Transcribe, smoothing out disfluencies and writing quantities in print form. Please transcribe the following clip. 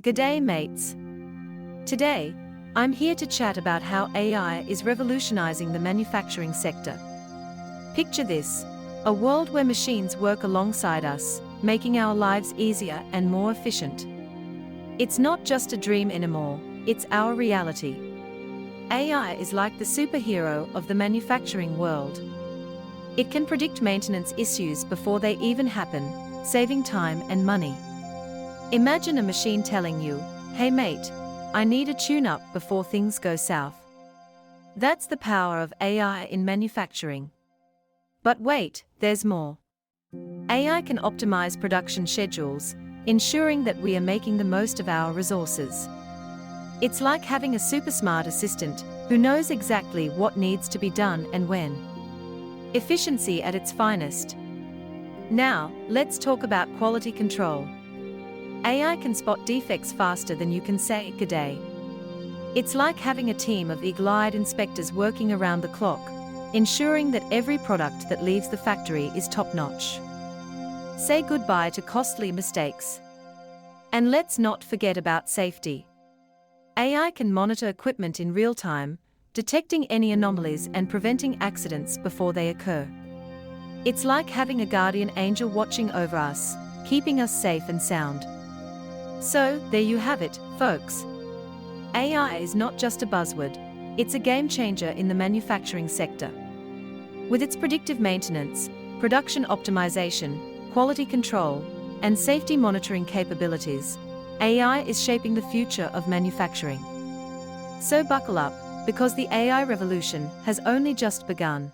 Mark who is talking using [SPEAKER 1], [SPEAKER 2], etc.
[SPEAKER 1] G'day mates. Today, I'm here to chat about how AI is revolutionizing the manufacturing sector. Picture this, a world where machines work alongside us, making our lives easier and more efficient. It's not just a dream anymore, it's our reality. AI is like the superhero of the manufacturing world. It can predict maintenance issues before they even happen, saving time and money. Imagine a machine telling you, "Hey mate, I need a tune-up before things go south." That's the power of AI in manufacturing. But wait, there's more. AI can optimize production schedules, ensuring that we are making the most of our resources. It's like having a super smart assistant who knows exactly what needs to be done and when. Efficiency at its finest. Now, let's talk about quality control. AI can spot defects faster than you can say "G'day." It's like having a team of eagle-eyed inspectors working around the clock, ensuring that every product that leaves the factory is top-notch. Say goodbye to costly mistakes. And let's not forget about safety. AI can monitor equipment in real time, detecting any anomalies and preventing accidents before they occur. It's like having a guardian angel watching over us, keeping us safe and sound. So, there you have it, folks. AI is not just a buzzword, it's a game changer in the manufacturing sector. With its predictive maintenance, production optimization, quality control, and safety monitoring capabilities, AI is shaping the future of manufacturing. So buckle up, because the AI revolution has only just begun.